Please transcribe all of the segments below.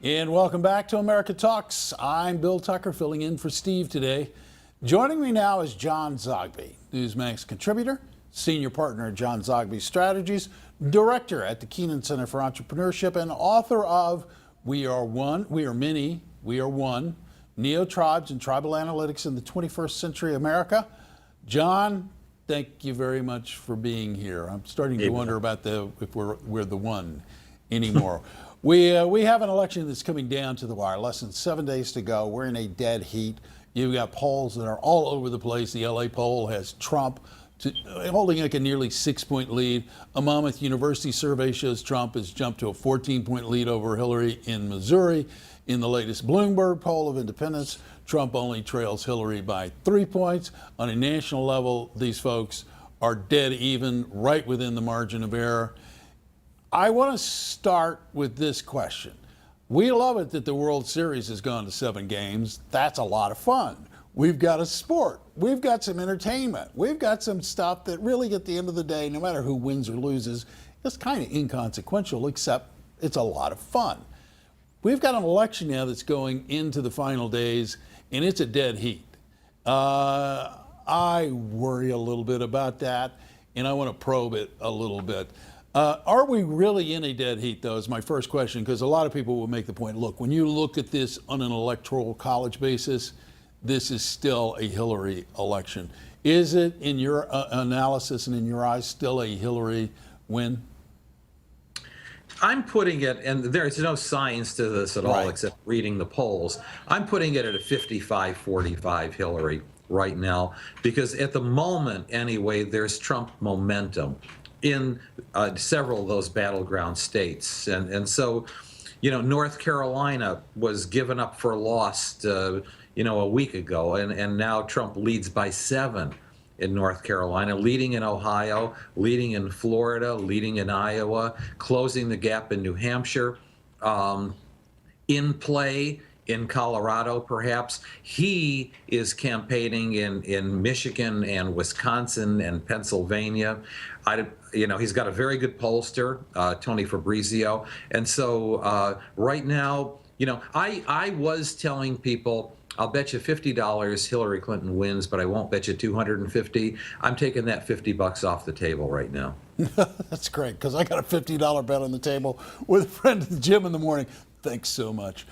And welcome back to America Talks. I'm Bill Tucker, filling in for Steve today. Joining me now is John Zogby, Newsmax Contributor, Senior Partner at Zogby Strategies, Director at the Keenan Center for Entrepreneurship, and author of We Are One, We Are Many, We Are One, Neo-Tribes and Tribal Analytics in the 21st Century America. John, thank you very much for being here. I'm starting to wonder about if we're the one anymore. We have an election that's coming down to the wire. Less than 7 days to go. We're in a dead heat. You've got polls that are all over the place. The LA poll has Trump holding like a nearly 6-point lead. A Monmouth University survey shows Trump has jumped to a 14-point lead over Hillary in Missouri. In the latest Bloomberg poll of independents, Trump only trails Hillary by 3 points. On a national level, these folks are dead even, right within the margin of error. I want to start with this question. We love it that the World Series has gone to 7 games. That's a lot of fun. We've got a sport. We've got some entertainment. We've got some stuff that really, at the end of the day, no matter who wins or loses, is kind of inconsequential, except it's a lot of fun. We've got an election now that's going into the final days, and it's a dead heat. I worry a little bit about that, and I want to probe it a little bit. Are we really in a dead heat, though, is my first question, because a lot of people will make the point, look, when you look at this on an electoral college basis, this is still a Hillary election. Is it, in your analysis and in your eyes, still a Hillary win? I'm putting it, and there's no science to this at all except reading the polls. I'm putting it at a 55-45 Hillary right now, because at the moment, anyway, there's Trump momentum in several of those battleground states. And so, you know, North Carolina was given up for lost, a week ago, and now Trump leads by 7 in North Carolina, leading in Ohio, leading in Florida, leading in Iowa, closing the gap in New Hampshire, in play in Colorado, perhaps. He is campaigning in Michigan and Wisconsin and Pennsylvania. He's got a very good pollster, Tony Fabrizio. And so right now, I was telling people, I'll bet you $50 Hillary Clinton wins, but I won't bet you $250. I'm taking that $50 off the table right now. That's great, because I got a $50 bet on the table with a friend at the gym in the morning. Thanks so much.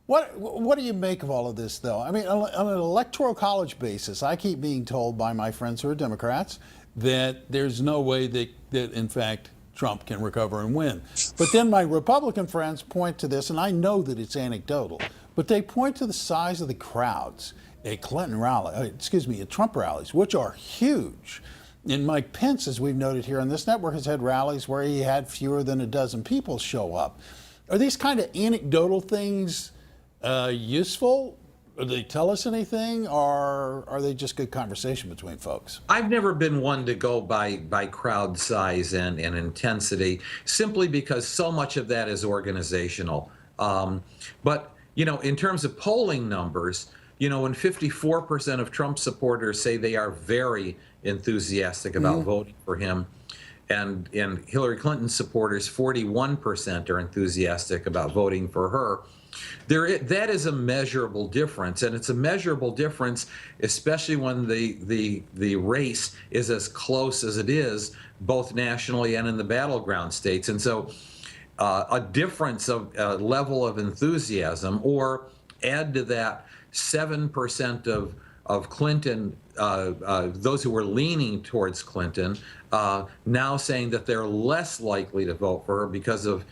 What do you make of all of this, though? I mean, on an electoral college basis, I keep being told by my friends who are Democrats that there's no way that in fact, Trump can recover and win. But then my Republican friends point to this, and I know that it's anecdotal, but they point to the size of the crowds at Trump rallies, which are huge. And Mike Pence, as we've noted here on this network, has had rallies where he had fewer than a dozen people show up. Are these kind of anecdotal things useful? Do they tell us anything, or are they just good conversation between folks? I've never been one to go by crowd size and intensity, simply because so much of that is organizational. But in terms of polling numbers, when 54% of Trump supporters say they are very enthusiastic about voting for him, and Hillary Clinton supporters, 41% are enthusiastic about voting for her, that is a measurable difference, and it's a measurable difference, especially when the race is as close as it is, both nationally and in the battleground states. And so a difference of level of enthusiasm, or add to that 7% of Clinton, those who were leaning towards Clinton, now saying that they're less likely to vote for her because of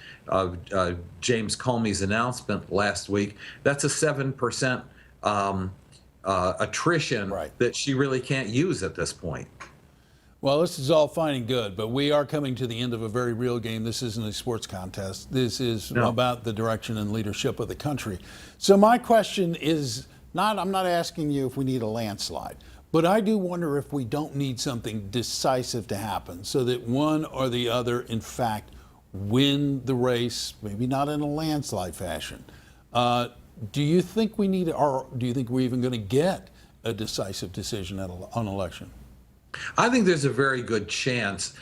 James Comey's announcement last week. That's a 7% attrition that she really can't use at this point. Well, this is all fine and good, but we are coming to the end of a very real game. This isn't a sports contest. This is about the direction and leadership of the country. So my question is I'm not asking you if we need a landslide, but I do wonder if we don't need something decisive to happen so that one or the other, in fact, win the race, maybe not in a landslide fashion. Do you think we need, or do you think we're even going to get a decisive decision on election? I think there's a very good chance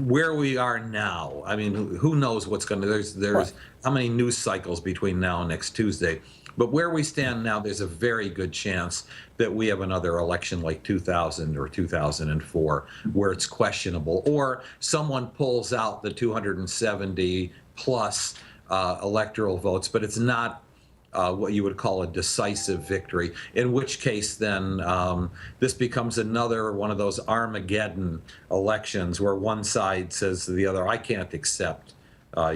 where we are now, I mean, who knows what's going to, there's Right. how many news cycles between now and next Tuesday. But where we stand now, there's a very good chance that we have another election like 2000 or 2004, where it's questionable, or someone pulls out the 270 plus electoral votes, but it's not what you would call a decisive victory, in which case then this becomes another one of those Armageddon elections where one side says to the other, I can't accept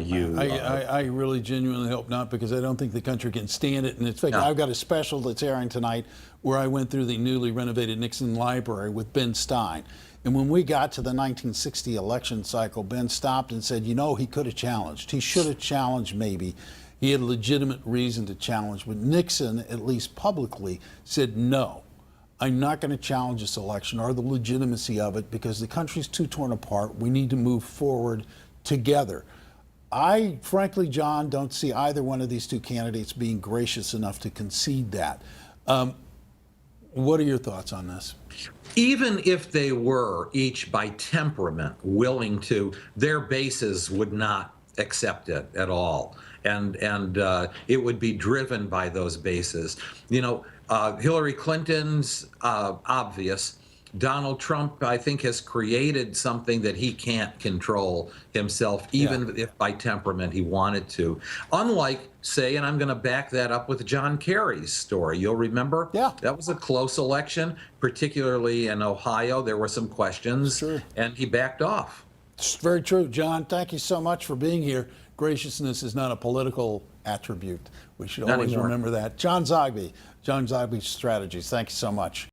you. I really genuinely hope not, because I don't think the country can stand it. And in fact, No. I've got a special that's airing tonight where I went through the newly renovated Nixon Library with Ben Stein. And when we got to the 1960 election cycle, Ben stopped and said, you know, he could have challenged. He should have challenged maybe. He had a legitimate reason to challenge. But Nixon, at least publicly, said, no, I'm not going to challenge this election or the legitimacy of it, because the country's too torn apart. We need to move forward together. I, frankly, John, don't see either one of these two candidates being gracious enough to concede that. What are your thoughts on this? Even if they were each by temperament willing to, their bases would not accept it at all. And it would be driven by those bases. You know, Hillary Clinton's obvious. Donald Trump, I think, has created something that he can't control himself, even if by temperament he wanted to. Unlike, say, and I'm going to back that up with John Kerry's story. You'll remember? Yeah. That was a close election, particularly in Ohio. There were some questions, Sure. and he backed off. It's very true. John, thank you so much for being here. Graciousness is not a political attribute. We should Not always anymore. remember that. John Zogby, Zogby Strategies, thank you so much.